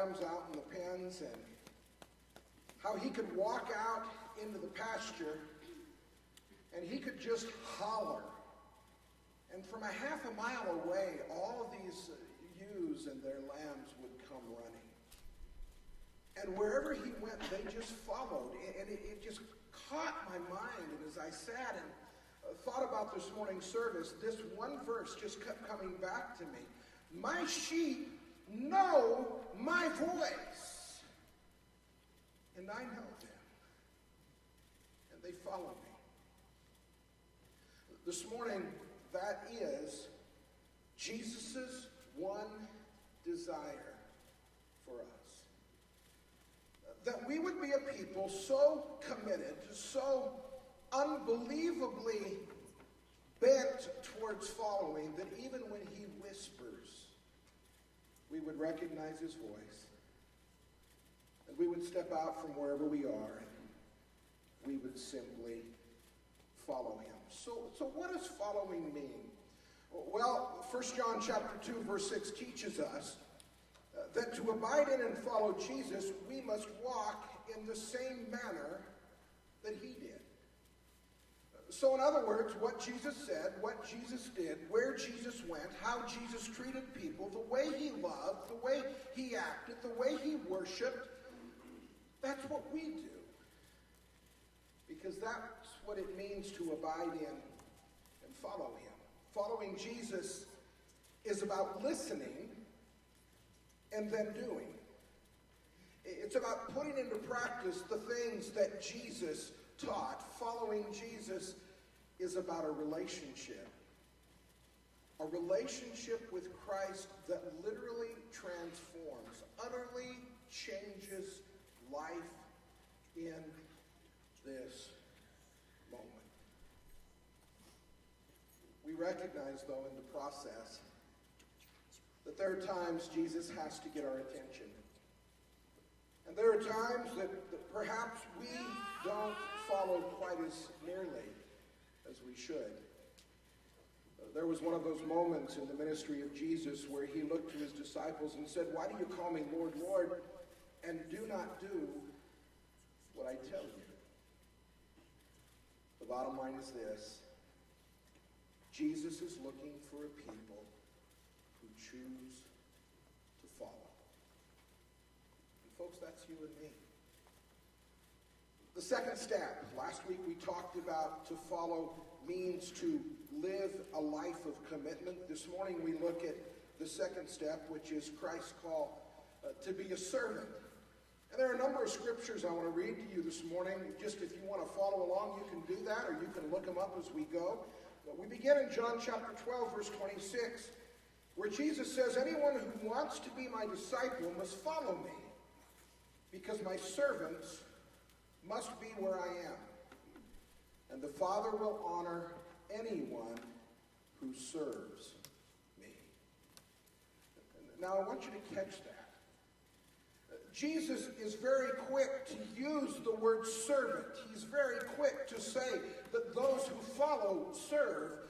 lambs out in the pens, and how he could walk out into the pasture and he could just holler. And from a half a mile away, all of these ewes and their lambs would come running. And wherever he went, they just followed. And it just caught my mind. And as I sat and thought about this morning's service, this one verse just kept coming back to me. My sheep know my voice, and I know them, and they follow me. This morning, that is Jesus' one desire for us. That we would be a people so committed, so unbelievably bent towards following, that even when he whispers, we would recognize his voice, and we would step out from wherever we are, and we would simply follow him. So what does following mean? Well, 1 John chapter 2, verse 6 teaches us that to abide in and follow Jesus, we must walk in the same manner that he did. So in other words, what Jesus said, what Jesus did, where Jesus went, how Jesus treated people, the way he loved, the way he acted, the way he worshiped, that's what we do. Because that's what it means to abide in and follow him. Following Jesus is about listening and then doing. It's about putting into practice the things that Jesus taught. Following Jesus is about a relationship. A relationship with Christ that literally transforms, utterly changes life in this moment. We recognize, though, in the process that there are times Jesus has to get our attention. And there are times that perhaps we don't follow quite as nearly as we should. There was one of those moments in the ministry of Jesus where he looked to his disciples and said, "Why do you call me Lord, Lord, and do not do what I tell you?" The bottom line is this: Jesus is looking for a people who choose to follow. And folks, that's you and me. The second step, last week we talked about to follow means to live a life of commitment. This morning we look at the second step, which is Christ's call to be a servant. And there are a number of scriptures I want to read to you this morning. Just if you want to follow along, you can do that, or you can look them up as we go. But we begin in John chapter 12, verse 26, where Jesus says, "Anyone who wants to be my disciple must follow me, because my servants must be where I am. And the Father will honor anyone who serves me." Now, I want you to catch that. Jesus is very quick to use the word servant. He's very quick to say that those who follow serve.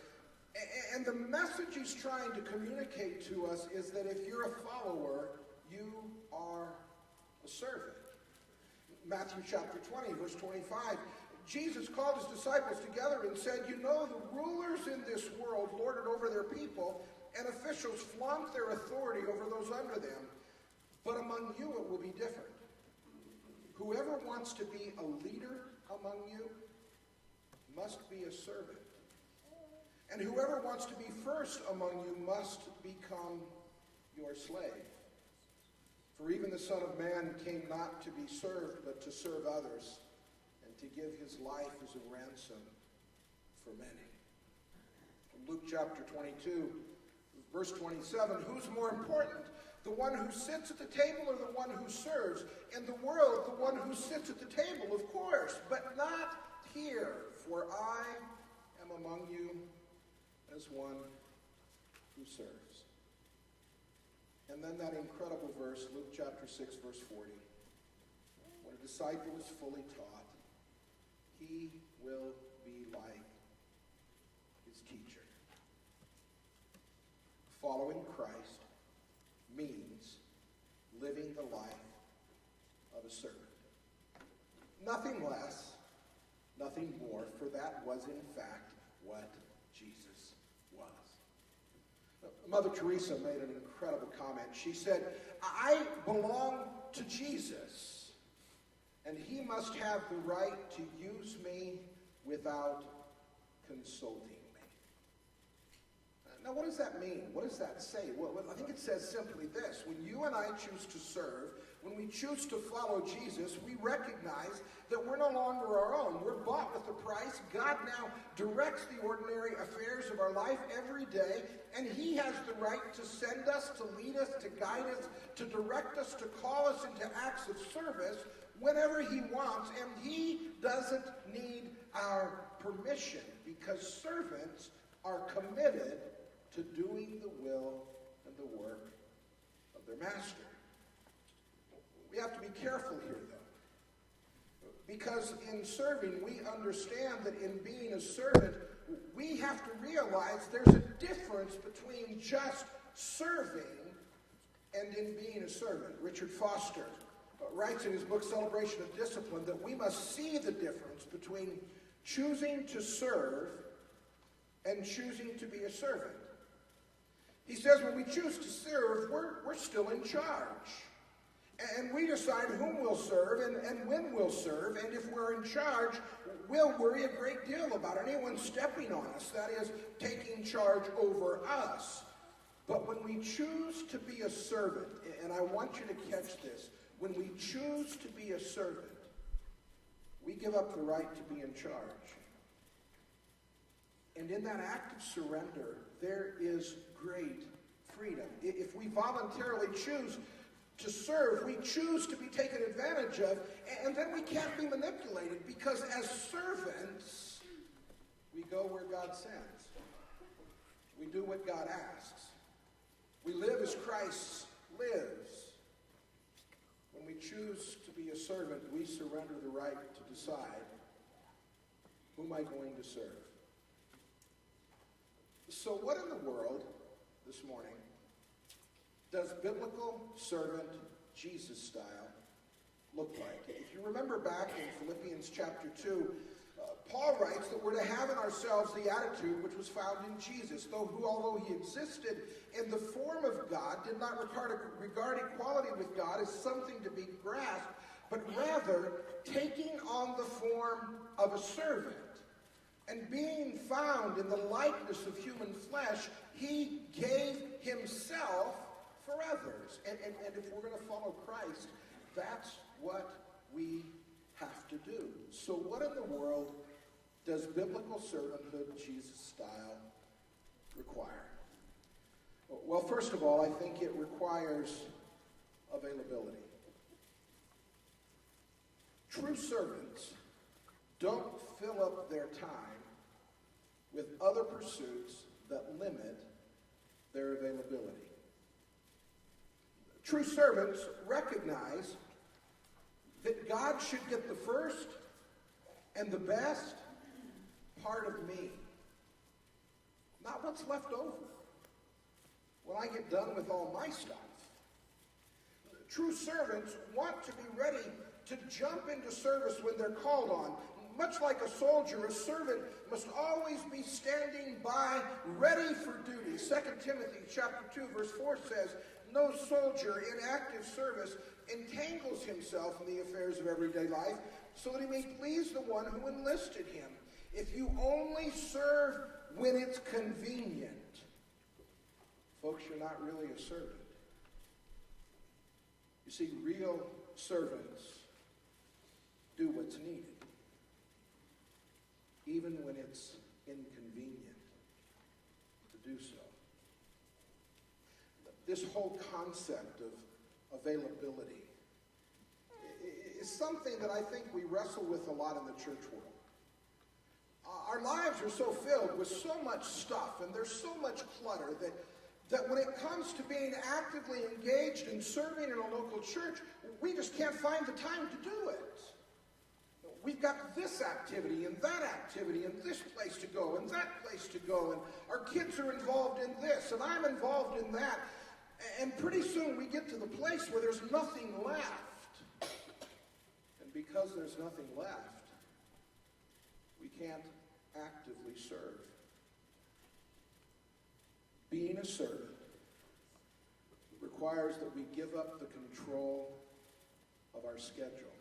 And the message he's trying to communicate to us is that if you're a follower, you are a servant. Matthew chapter 20, verse 25, Jesus called his disciples together and said, "You know, the rulers in this world lord it over their people, and officials flaunt their authority over those under them. But among you it will be different. Whoever wants to be a leader among you must be a servant. And whoever wants to be first among you must become your slave. For even the Son of Man came not to be served, but to serve others, and to give his life as a ransom for many." Luke chapter 22, verse 27, "Who's more important? The one who sits at the table or the one who serves? In the world, the one who sits at the table, of course, but not here, for I am among you as one who serves." And then that incredible verse, Luke chapter 6, verse 40. When a disciple is fully taught, he will be like his teacher. Following Christ means living living the life of a servant. Nothing less, nothing more, for that was in fact what Jesus was. Mother Teresa made an incredible comment. She said, "I belong to Jesus, and he must have the right to use me without consulting me." Now, what does that mean? What does that say? Well, I think it says simply this. When you and I choose to serve, when we choose to follow Jesus, we recognize that we're no longer our own. We're bought with a price. God now directs the ordinary affairs of our life every day, and he has the right to send us, to lead us, to guide us, to direct us, to call us into acts of service whenever he wants, and he doesn't need our permission, because servants are committed to doing the will and the work of their master. We have to be careful here, though, because in serving, we understand that in being a servant, we have to realize there's a difference between just serving and in being a servant. Richard Foster writes in his book, Celebration of Discipline, that we must see the difference between choosing to serve and choosing to be a servant. He says when we choose to serve, we're still in charge. And we decide whom we'll serve and when we'll serve. And if we're in charge, we'll worry a great deal about anyone stepping on us, that is, taking charge over us. But when we choose to be a servant, and I want you to catch this, when we choose to be a servant, we give up the right to be in charge. And in that act of surrender, there is great freedom. If we voluntarily choose to serve, we choose to be taken advantage of, and then we can't be manipulated, because as servants, we go where God sends. We do what God asks. We live as Christ lives. When we choose to be a servant, we surrender the right to decide, who am I going to serve? So what in the world, this morning, does biblical servant Jesus style look like? If you remember back in Philippians chapter 2, Paul writes that we're to have in ourselves the attitude which was found in Jesus, who, although he existed in the form of God, did not regard equality with God as something to be grasped, but rather taking on the form of a servant. And being found in the likeness of human flesh, he gave himself for others. And if we're going to follow Christ, that's what we have to do. So what in the world does biblical servanthood, Jesus style, require? Well, first of all, I think it requires availability. True servants don't fill up their time with other pursuits that limit their availability. True servants recognize that God should get the first and the best part of me, not what's left over when I get done with all my stuff. True servants want to be ready to jump into service when they're called on. Much like a soldier, a servant must always be standing by, ready for duty. 2 Timothy chapter 2, verse 4 says, "No soldier in active service entangles himself in the affairs of everyday life, so that he may please the one who enlisted him. If you only serve when it's convenient, folks, you're not really a servant." You see, real servants do what's needed, even when it's inconvenient to do so. This whole concept of availability is something that I think we wrestle with a lot in the church world. Our lives are so filled with so much stuff, and there's so much clutter that when it comes to being actively engaged in serving in a local church, we just can't find the time to do it. We've got this activity and that activity and this place to go and that place to go, and our kids are involved in this and I'm involved in that. And pretty soon we get to the place where there's nothing left. And because there's nothing left, we can't actively serve. Being a servant requires that we give up the control of our schedule.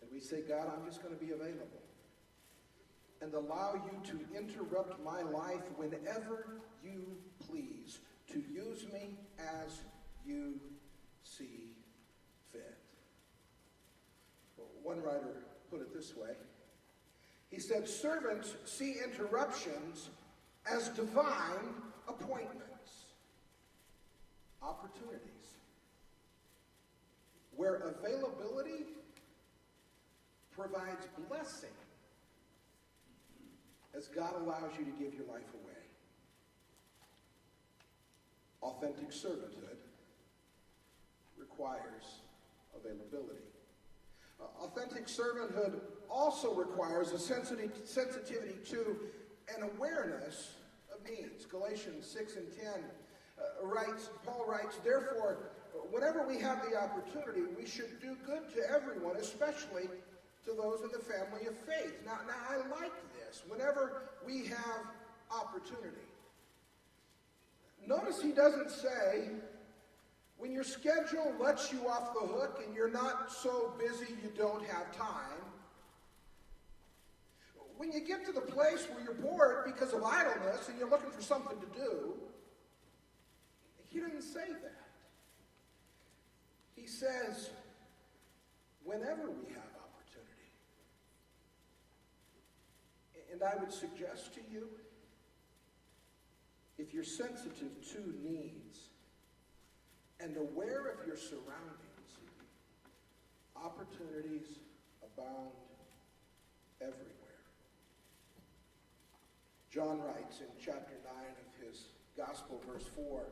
And we say, God, I'm just going to be available. And allow you to interrupt my life whenever you please, to use me as you see fit. One writer put it this way. He said, servants see interruptions as divine appointments, opportunities, where availability provides blessing as God allows you to give your life away. Authentic servanthood requires availability. Authentic servanthood also requires a sensitivity to an awareness of needs. Galatians 6 and 10 Paul writes, therefore, whenever we have the opportunity, we should do good to everyone, especially to those in the family of faith. Now I like this. Whenever we have opportunity. Notice he doesn't say, when your schedule lets you off the hook and you're not so busy you don't have time. When you get to the place where you're bored because of idleness and you're looking for something to do, he doesn't say that. He says, whenever we have opportunity. And I would suggest to you, if you're sensitive to needs and aware of your surroundings, opportunities abound everywhere. John writes in chapter 9 of his gospel, verse 4,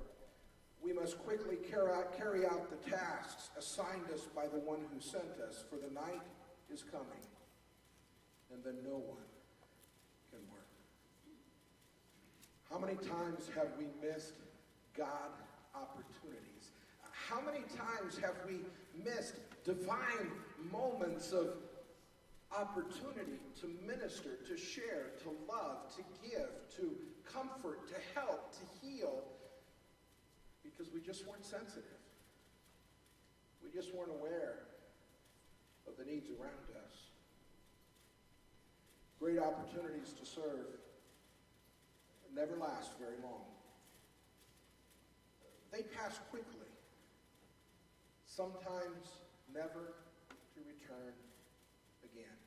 we must quickly carry out the tasks assigned us by the one who sent us, for the night is coming, and then no one can work. How many times have we missed God opportunities? How many times have we missed divine moments of opportunity to minister, to share, to love, to give, to comfort, to help, to heal, because we just weren't sensitive. We just weren't aware of the needs around us. Great opportunities to serve never last very long. They pass quickly, sometimes never to return again.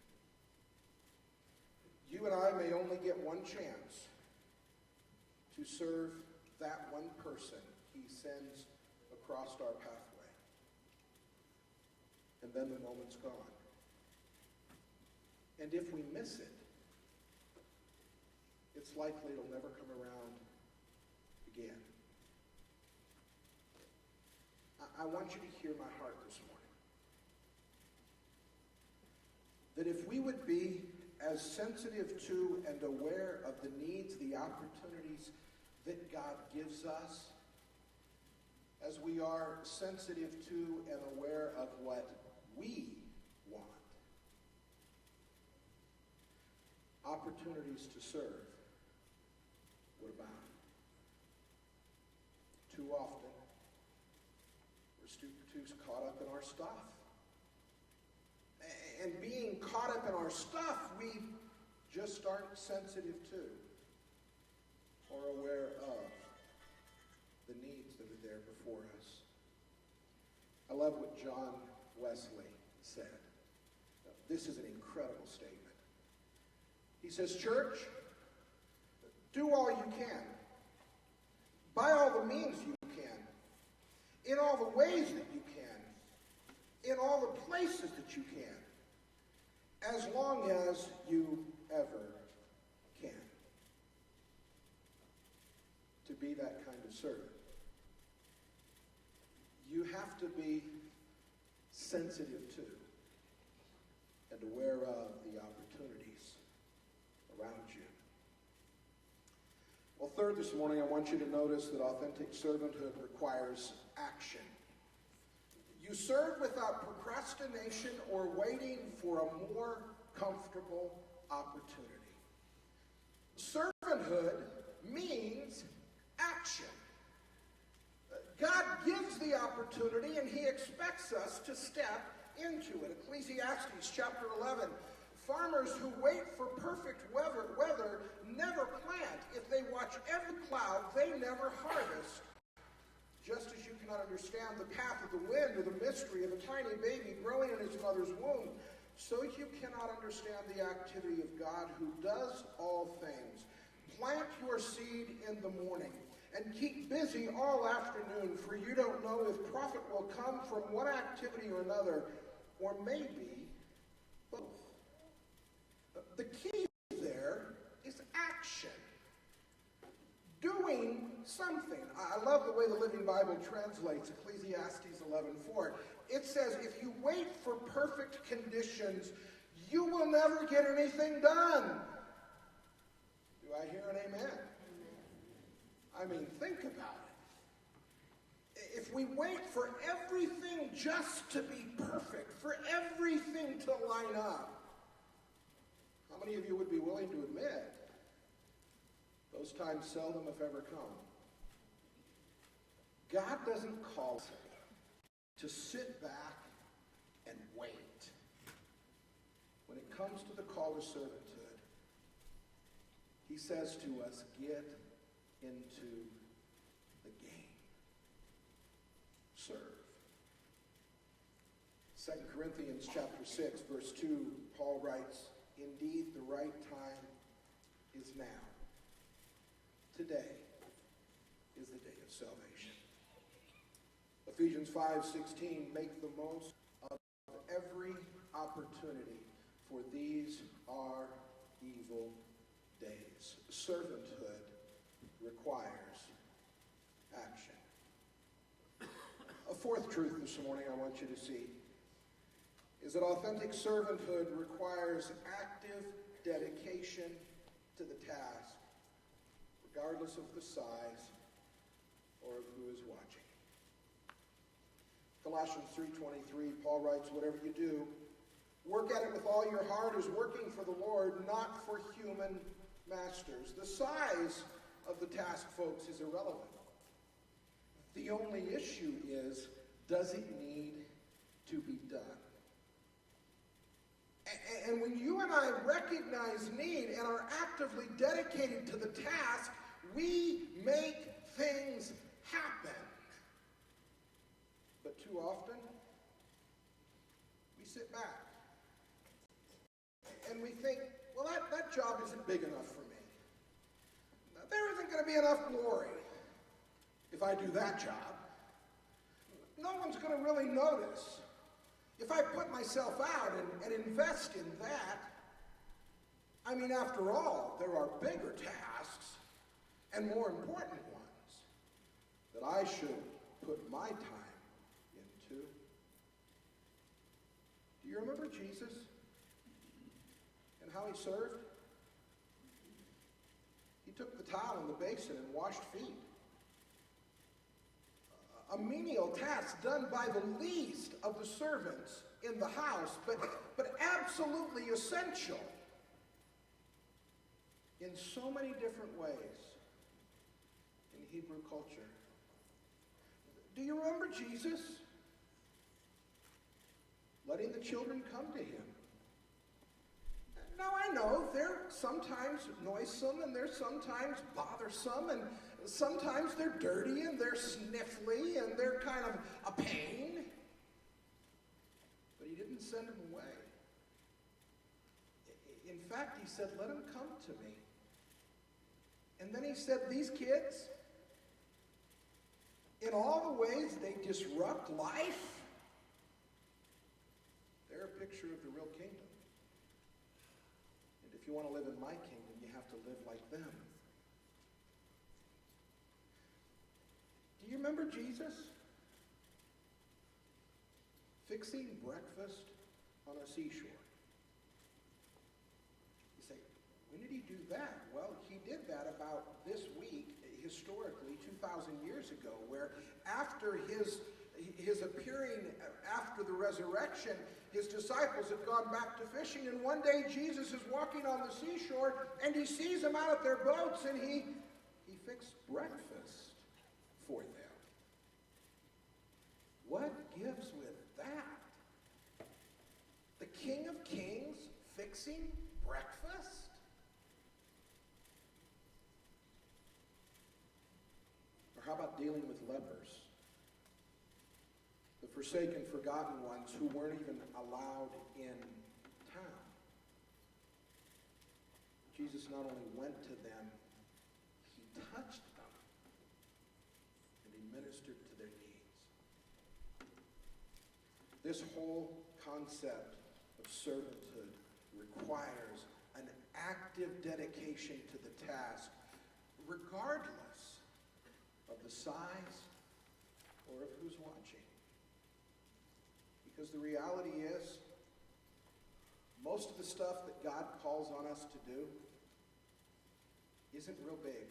You and I may only get one chance to serve that one person he sends across our pathway. And then the moment's gone. And if we miss it, it's likely it'll never come around again. I want you to hear my heart this morning. That if we would be as sensitive to and aware of the needs, the opportunities that God gives us, as we are sensitive to and aware of what we want, opportunities to serve would abound. Too often, we're too caught up in our stuff. And being caught up in our stuff, we just aren't sensitive to or aware of the needs that are there before us. I love what John Wesley said. This is an incredible statement. He says, church, do all you can. By all the means you can. In all the ways that you can. In all the places that you can. As long as you ever can. To be that kind of servant, you have to be sensitive to and aware of the opportunities around you. Well, third this morning, I want you to notice that authentic servanthood requires action. You serve without procrastination or waiting for a more comfortable opportunity. Servanthood means action. God gives the opportunity and he expects us to step into it. Ecclesiastes chapter 11, farmers who wait for perfect weather never plant. If they watch every cloud, they never harvest. Just as you cannot understand the path of the wind or the mystery of a tiny baby growing in his mother's womb, so you cannot understand the activity of God who does all things. Plant your seed in the morning and keep busy all afternoon, for you don't know if profit will come from one activity or another, or maybe both. The key there is action. Doing something. I love the way the Living Bible translates Ecclesiastes 11:4. It says, if you wait for perfect conditions, you will never get anything done. Do I hear an amen? I mean, think about it. If we wait for everything just to be perfect, for everything to line up, how many of you would be willing to admit those times seldom, if ever, come? God doesn't call us to sit back and wait. When it comes to the call to servanthood, he says to us, get into the game. Serve. 2 Corinthians chapter 6, verse 2, Paul writes, indeed, the right time is now. Today is the day of salvation. Ephesians 5:16, make the most of every opportunity, for these are evil days. Servanthood requires action. A fourth truth this morning I want you to see is that authentic servanthood requires active dedication to the task, regardless of the size or of who is watching. Colossians 3:23, Paul writes, whatever you do, work at it with all your heart as working for the Lord, not for human masters. The size of the task, folks, is irrelevant. The only issue is, does it need to be done? And when you and I recognize need and are actively dedicated to the task, we make things happen. But too often, we sit back and we think, well, that job isn't big enough for me. There isn't going to be enough glory if I do that job. No one's going to really notice. If I put myself out and invest in that, I mean, after all, there are bigger tasks and more important ones that I should put my time into. Do you remember Jesus and how he served? He took the towel and the basin and washed feet. A menial task done by the least of the servants in the house, but absolutely essential in so many different ways in Hebrew culture. Do you remember Jesus letting the children come to him? Now I know they're sometimes noisome and they're sometimes bothersome and sometimes they're dirty and they're sniffly and they're kind of a pain. But he didn't send them away. In fact, he said, let them come to me. And then he said, these kids, in all the ways they disrupt life, they're a picture of the real kingdom. And if you want to live in my kingdom, you have to live like them. Do you remember Jesus fixing breakfast on a seashore? You say, when did he do that? Well, he did that about this week historically 2,000 years ago, where after his appearing after the resurrection, his disciples had gone back to fishing, and one day Jesus is walking on the seashore, and he sees them out at their boats, and he fixed breakfast for them. What gives with that? The King of Kings fixing breakfast? Or how about dealing with lepers? The forsaken, forgotten ones who weren't even allowed in town. Jesus not only went to them, he touched them, and he ministered to their needs. This whole concept of servanthood requires an active dedication to the task, regardless of the size or of who's watching. Because the reality is, most of the stuff that God calls on us to do isn't real big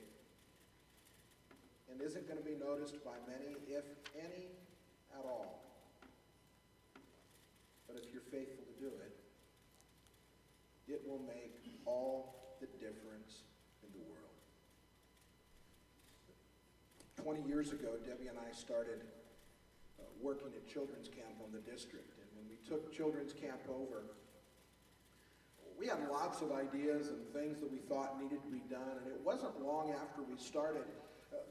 and isn't going to be noticed by many, if any at all. But if you're faithful to do it, it will make all the difference in the world. 20 years ago, Debbie and I started working at children's camp on the district. And when we took children's camp over, we had lots of ideas and things that we thought needed to be done. And it wasn't long after we started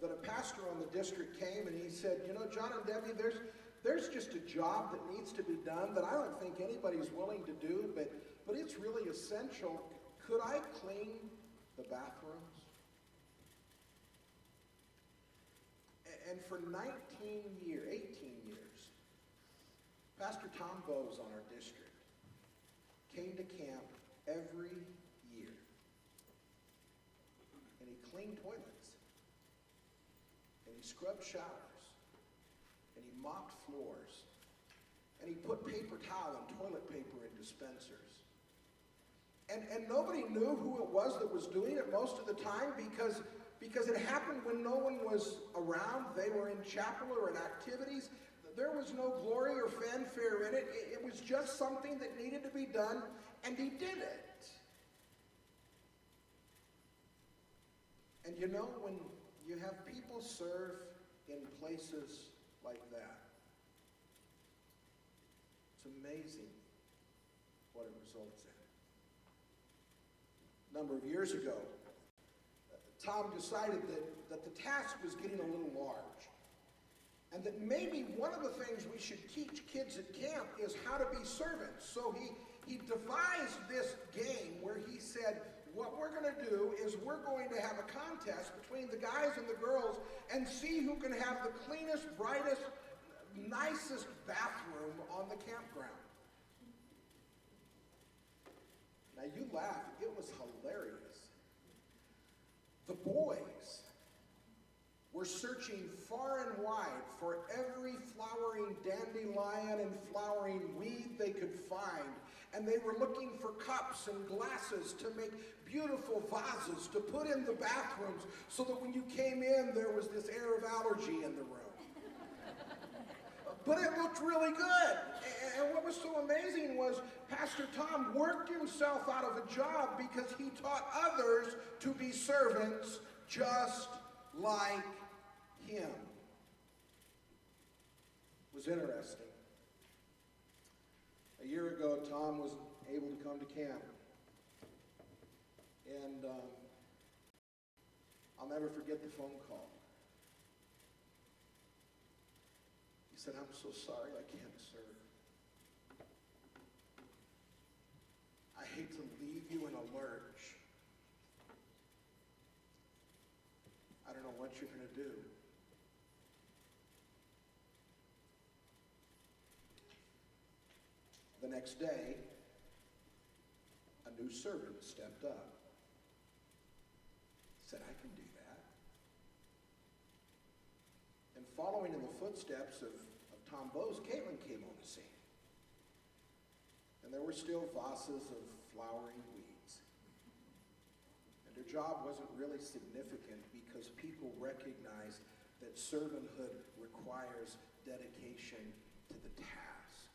that a pastor on the district came and he said, you know, John and Debbie, there's just a job that needs to be done that I don't think anybody's willing to do, but it's really essential. Could I clean the bathrooms? And for 18 years, Pastor Tom Bowes on our district came to camp every year. And he cleaned toilets. And he scrubbed showers. And he mopped floors. And he put paper towel and toilet paper in dispensers. And nobody knew who it was that was doing it most of the time because it happened when no one was around. They were in chapel or in activities. There was no glory or fanfare in it. It was just something that needed to be done, and he did it. And you know, when you have people serve in places like that, it's amazing what it results in. A number of years ago, Tom decided that the task was getting a little large, and that maybe one of the things we should teach kids at camp is how to be servants. So he devised this game where he said, what we're going to do is we're going to have a contest between the guys and the girls and see who can have the cleanest, brightest, nicest bathroom on the campground. Now you laugh, it was hilarious. The boys were searching far and wide for every flowering dandelion and flowering weed they could find. And they were looking for cups and glasses to make beautiful vases to put in the bathrooms so that when you came in, there was this air of allergy in the room. But it looked really good. And what was so amazing was Pastor Tom worked himself out of a job because he taught others to be servants just like him. It was interesting. A year ago, Tom was able to come to camp. And I'll never forget the phone call. He said, I'm so sorry I can't serve. I hate to leave you in a lurch. I don't know what you're going to do. The next day, a new servant stepped up. Said, I can do that. And following in the footsteps of Tom Bowes, Caitlin came on the scene. And there were still vases of flowering weeds. And Their job wasn't really significant because people recognized that servanthood requires dedication to the task.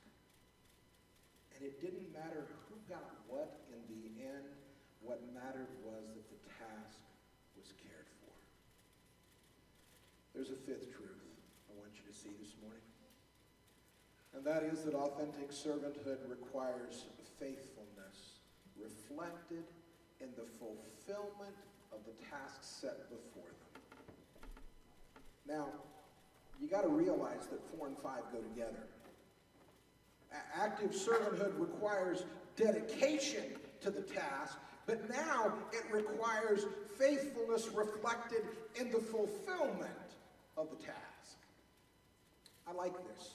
And it didn't matter who got what in the end. What mattered was that the task was cared for. There's a fifth truth I want you to see this morning. And that is that authentic servanthood requires faithfulness reflected in the fulfillment of the tasks set before them. Now, you got to realize that 4 and 5 go together. Active servanthood requires dedication to the task, but now it requires faithfulness reflected in the fulfillment of the task. I like this.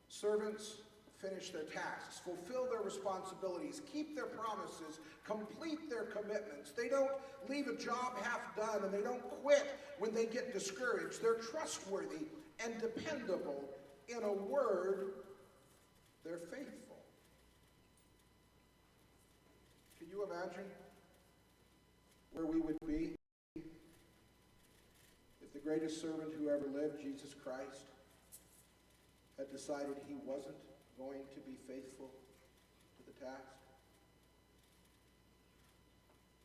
Servants finish their tasks, fulfill their responsibilities, keep their promises, complete their commitments. They don't leave a job half done, and they don't quit when they get discouraged. They're trustworthy and dependable. In a word, they're faithful. Can you imagine where we would be if the greatest servant who ever lived, Jesus Christ, had decided he wasn't going to be faithful to the task?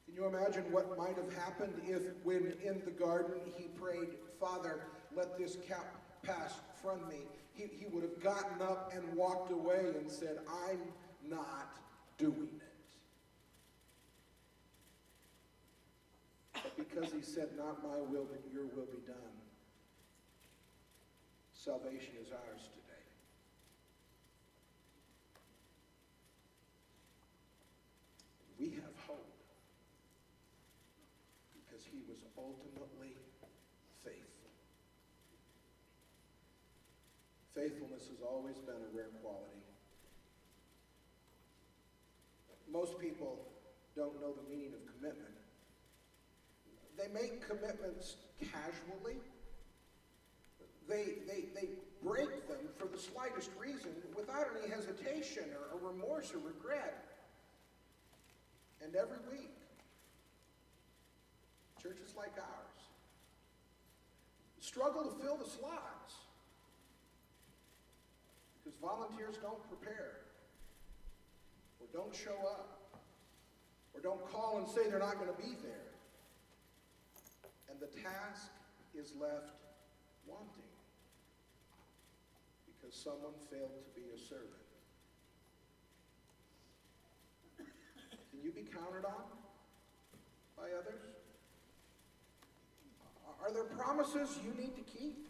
Can you imagine what might have happened if, when in the garden he prayed, "Father, let this cup pass from me," he would have gotten up and walked away and said, "I'm not doing it." But because he said, "Not my will, but your will be done," salvation is ours today. We have hope because he was ultimately faithful. Faithfulness has always been a rare quality. Most people don't know the meaning of commitment. They make commitments casually. They break them for the slightest reason without any hesitation or remorse or regret. And every week, churches like ours struggle to fill the slots because volunteers don't prepare or don't show up or don't call and say they're not going to be there. And the task is left wanting because someone failed to be a servant. Can you be counted on by others? Are there promises you need to keep?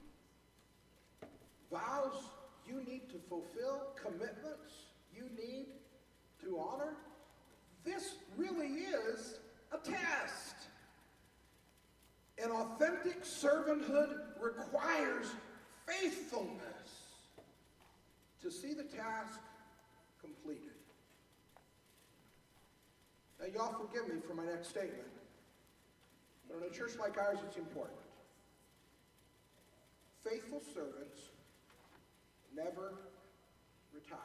Vows you need to fulfill? Commitments you need to honor? This really is a test. And authentic servanthood requires faithfulness to see the task completed. Now, y'all forgive me for my next statement, but in a church like ours, it's important. Faithful servants never retire.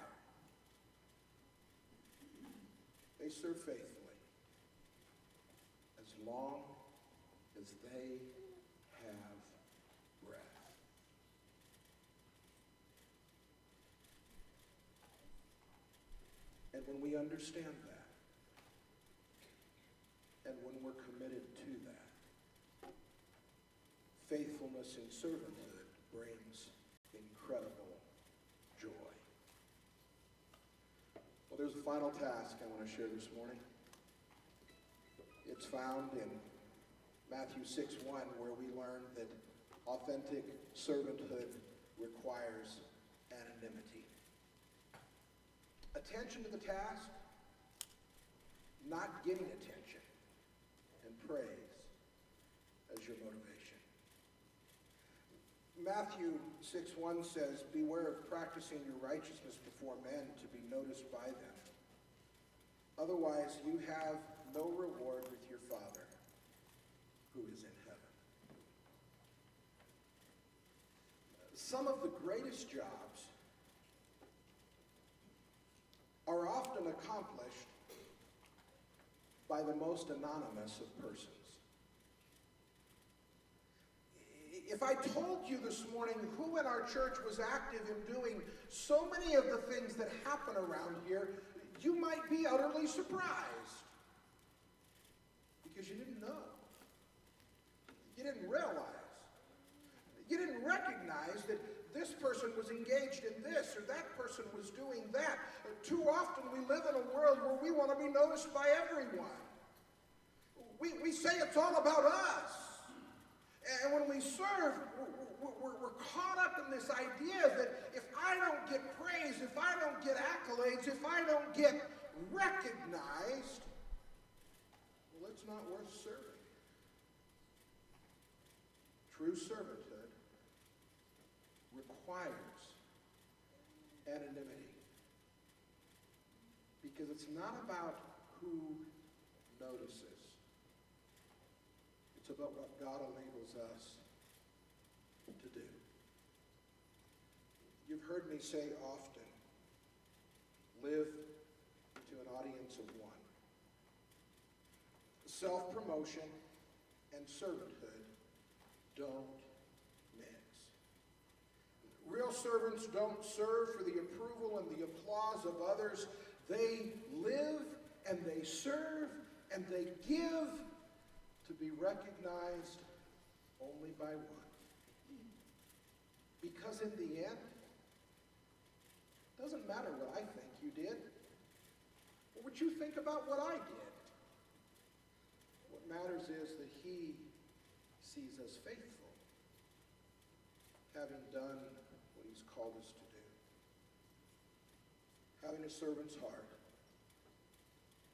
They serve faithfully as long as they have breath. And when we understand that, and when we're committed to that, faithfulness in servanthood brings incredible joy. Well, there's a final task I want to share this morning. It's found in Matthew 6:1, where we learn that authentic servanthood requires anonymity. Attention to the task, not getting attention, and praise as your motivation. Matthew 6:1 says, "Beware of practicing your righteousness before men to be noticed by them. Otherwise, you have no reward with your Father who is in heaven." Some of the greatest jobs are often accomplished by the most anonymous of persons. If I told you this morning who in our church was active in doing so many of the things that happen around here, you might be utterly surprised. Because you didn't know. You didn't realize. You didn't recognize that this person was engaged in this or that person was doing that. Too often we live in a world where we want to be noticed by everyone. We say it's all about us. And when we serve, we're caught up in this idea that if I don't get praise, if I don't get accolades, if I don't get recognized, well, it's not worth serving. True servanthood requires anonymity. Because it's not about who notices. It's about what God enables us to do. You've heard me say often, live to an audience of one. Self-promotion and servanthood don't mix. Real servants don't serve for the approval and the applause of others. They live and they serve and they give to be recognized only by one. Because in the end, it doesn't matter what I think you did, or what you think about what I did. What matters is that He sees us faithful, having done what He's called us to do. Having a servant's heart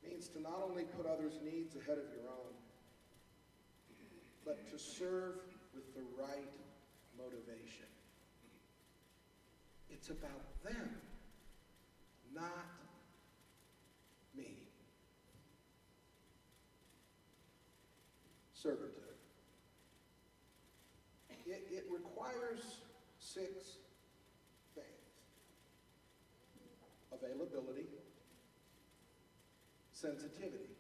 means to not only put others' needs ahead of your own, but to serve with the right motivation. It's about them, not me. Servanthood. It requires 6 things. Availability, sensitivity,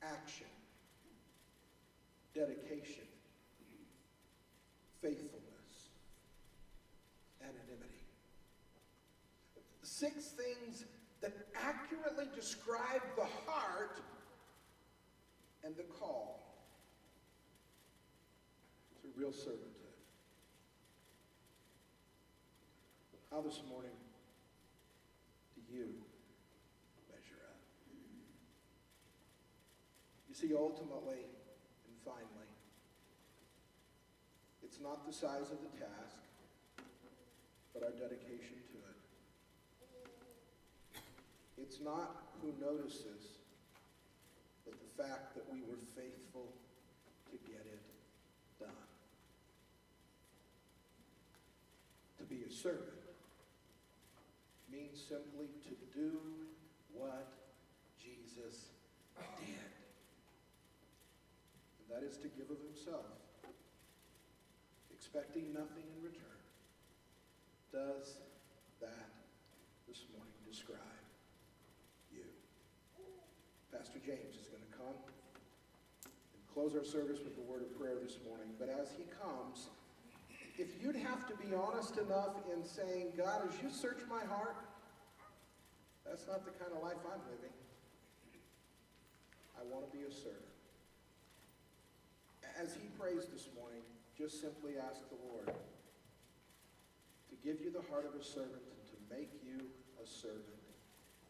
action, dedication, faithfulness, anonymity. 6 things that accurately describe the heart and the call to real servanthood. How this morning do you measure up? You see, ultimately and finally, it's not the size of the task, but our dedication to it. It's not who notices, but the fact that we were faithful to get it done. To be a servant means simply to do what Jesus did. And that is to give of himself, expecting nothing in return. Does that this morning describe you? Pastor James is going to come and close our service with a word of prayer this morning. But as he comes, if you'd have to be honest enough in saying, God, as you search my heart, that's not the kind of life I'm living. I want to be a servant. As he prays this morning, just simply ask the Lord to give you the heart of a servant and to make you a servant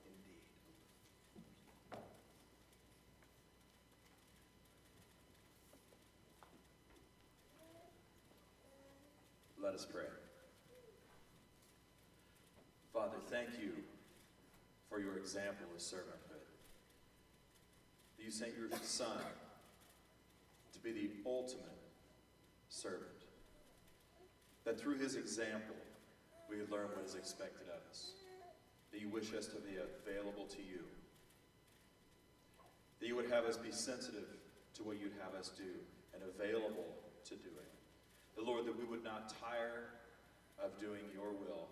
indeed. Let us pray. Father, thank you for your example of servanthood. You sent your Son to be the ultimate servant. That through his example, we would learn what is expected of us. That you wish us to be available to you. That you would have us be sensitive to what you'd have us do and available to do it. The Lord, that we would not tire of doing your will,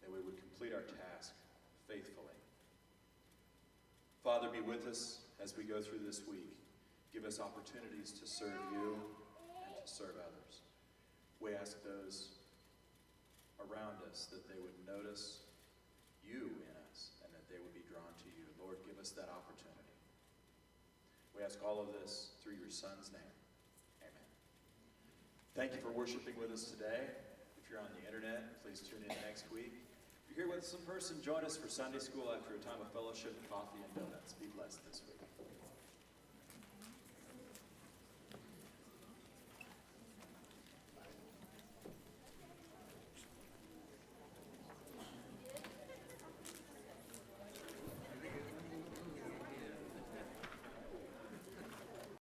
that we would complete our task faithfully. Father, be with us as we go through this week. Give us opportunities to serve you and to serve others. We ask those around us that they would notice you in us and that they would be drawn to you. Lord, give us that opportunity. We ask all of this through your Son's name. Amen. Thank you for worshiping with us today. If you're on the internet, please tune in next week. If you're here with us in person, join us for Sunday school after a time of fellowship, coffee, and donuts. Be blessed this week.